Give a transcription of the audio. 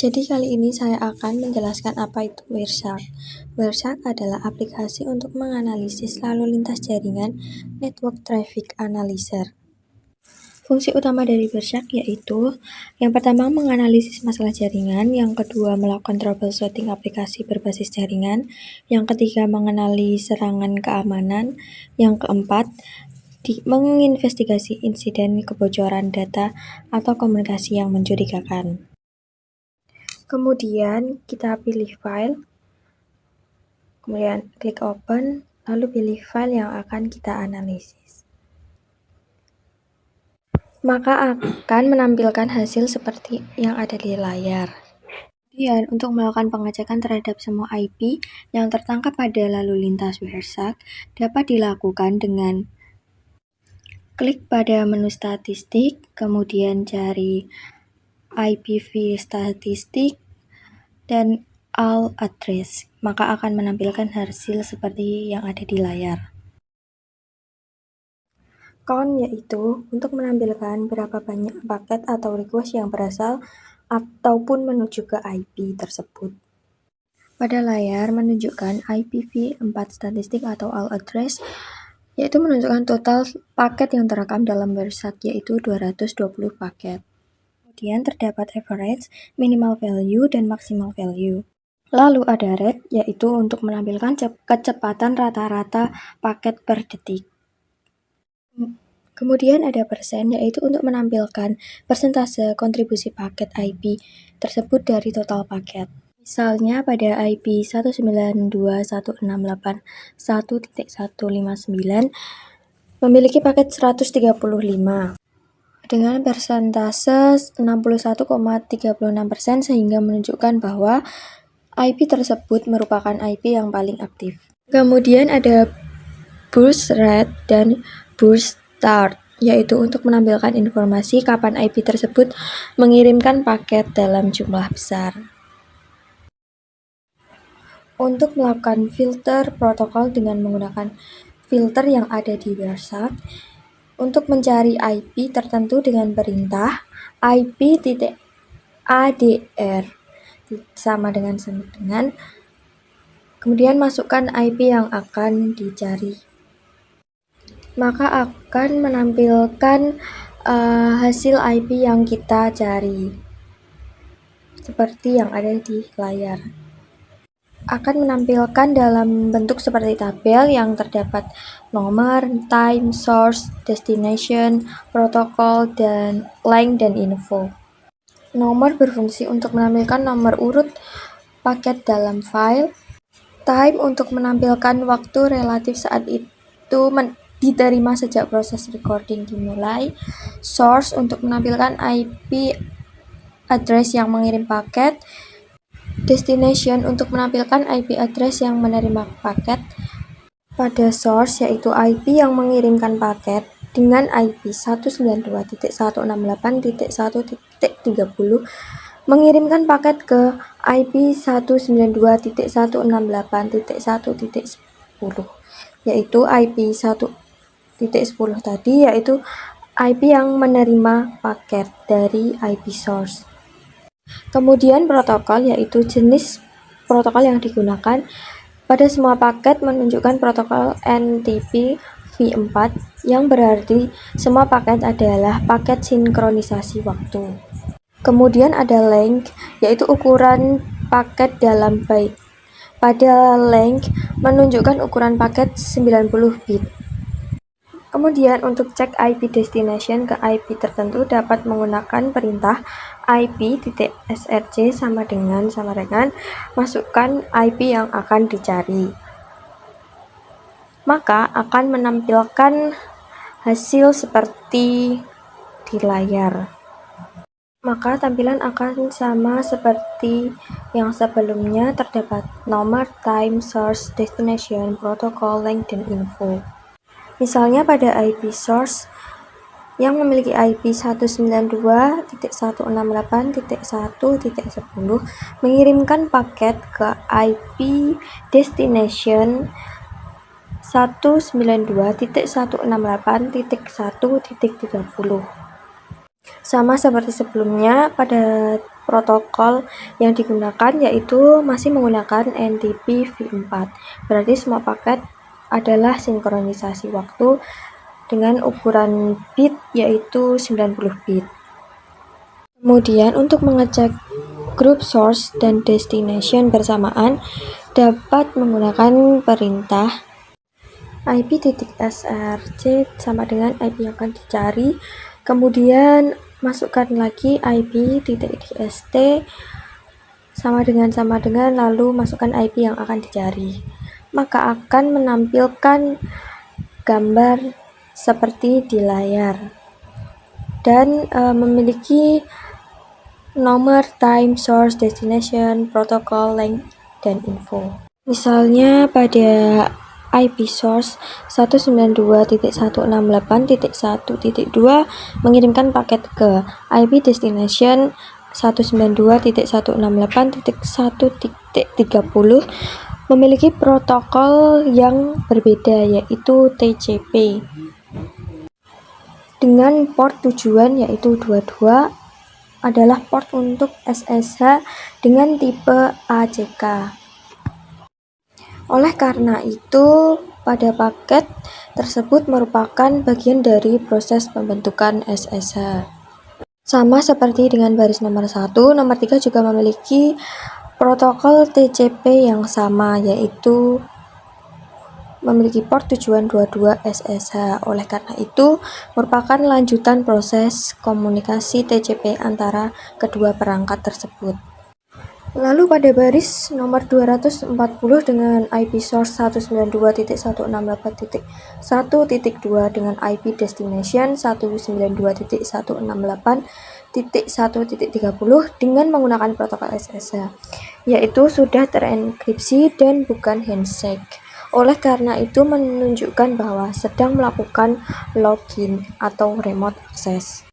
Jadi kali ini saya akan menjelaskan apa itu Wireshark. Wireshark adalah aplikasi untuk menganalisis lalu lintas jaringan Network Traffic Analyzer. Fungsi utama dari Wireshark yaitu yang pertama menganalisis masalah jaringan, yang kedua melakukan troubleshooting aplikasi berbasis jaringan, yang ketiga mengenali serangan keamanan, yang keempat menginvestigasi insiden kebocoran data atau komunikasi yang mencurigakan. Kemudian kita pilih file, kemudian klik open, lalu pilih file yang akan kita analisis. Maka akan menampilkan hasil seperti yang ada di layar. Kemudian untuk melakukan pengecekan terhadap semua IP yang tertangkap pada lalu lintas Wireshark dapat dilakukan dengan klik pada menu statistik, kemudian cari IPv statistik dan all address, maka akan menampilkan hasil seperti yang ada di layar. Count yaitu untuk menampilkan berapa banyak paket atau request yang berasal ataupun menuju ke IP tersebut. Pada layar menunjukkan IPv4 statistik atau all address, yaitu menunjukkan total paket yang terekam dalam Wireshark, yaitu 220 paket. Kemudian terdapat average, minimal value, dan maximal value. Lalu ada rate, yaitu untuk menampilkan kecepatan rata-rata paket per detik. Kemudian ada persen, yaitu untuk menampilkan persentase kontribusi paket IP tersebut dari total paket. Misalnya pada IP 192.168.1.159 memiliki paket 135 dengan persentase 61,36%, sehingga menunjukkan bahwa IP tersebut merupakan IP yang paling aktif. Kemudian ada burst rate dan burst start, yaitu untuk menampilkan informasi kapan IP tersebut mengirimkan paket dalam jumlah besar. Untuk melakukan filter protokol dengan menggunakan filter yang ada di Wireshark, untuk mencari IP tertentu dengan perintah IP.ADR sama dengan, kemudian masukkan IP yang akan dicari, maka akan menampilkan hasil IP yang kita cari seperti yang ada di layar. Akan menampilkan dalam bentuk seperti tabel yang terdapat nomor, time, source, destination, protokol, dan length dan info. Nomor berfungsi untuk menampilkan nomor urut paket dalam file. Time untuk menampilkan waktu relatif saat itu diterima sejak proses recording dimulai. Source untuk menampilkan IP address yang mengirim paket. Destination untuk menampilkan IP address yang menerima paket. Pada source, yaitu IP yang mengirimkan paket dengan IP 192.168.1.30 mengirimkan paket ke IP 192.168.1.10, yaitu IP 1.10 tadi, yaitu IP yang menerima paket dari IP source. Kemudian protokol, yaitu jenis protokol yang digunakan pada semua paket, menunjukkan protokol NTP v4 yang berarti semua paket adalah paket sinkronisasi waktu. Kemudian ada length, yaitu ukuran paket dalam byte. Pada length menunjukkan ukuran paket 90 bit. Kemudian untuk cek IP destination ke IP tertentu dapat menggunakan perintah IP.src sama dengan masukkan IP yang akan dicari, maka akan menampilkan hasil seperti di layar. Maka tampilan akan sama seperti yang sebelumnya, terdapat nomor, time, source, destination, protokol, length, dan info. Misalnya pada IP source yang memiliki IP 192.168.1.10 mengirimkan paket ke IP destination 192.168.1.30. Sama seperti sebelumnya, pada protokol yang digunakan yaitu masih menggunakan NTP v4. Berarti semua paket adalah sinkronisasi waktu dengan ukuran bit yaitu 90 bit. Kemudian untuk mengecek group source dan destination bersamaan dapat menggunakan perintah ip.src sama dengan IP yang akan dicari, kemudian masukkan lagi ip.dst sama dengan lalu masukkan IP yang akan dicari, maka akan menampilkan gambar seperti di layar dan memiliki nomor, time, source, destination, protocol, length, dan info. Misalnya pada IP source 192.168.1.2 mengirimkan paket ke IP destination 192.168.1.30 memiliki protokol yang berbeda yaitu TCP dengan port tujuan yaitu 22 adalah port untuk SSH dengan tipe ACK. Oleh karena itu, pada paket tersebut merupakan bagian dari proses pembentukan SSH. Sama seperti dengan baris nomor 1, nomor 3 juga memiliki protokol TCP yang sama, yaitu memiliki port tujuan 22 SSH. Oleh karena itu, merupakan lanjutan proses komunikasi TCP antara kedua perangkat tersebut. Lalu pada baris nomor 240 dengan IP source 192.168.1.2 dengan IP destination 192.168.1.30 dengan menggunakan protokol SSH, yaitu sudah terenkripsi dan bukan handshake. Oleh karena itu menunjukkan bahwa sedang melakukan login atau remote access.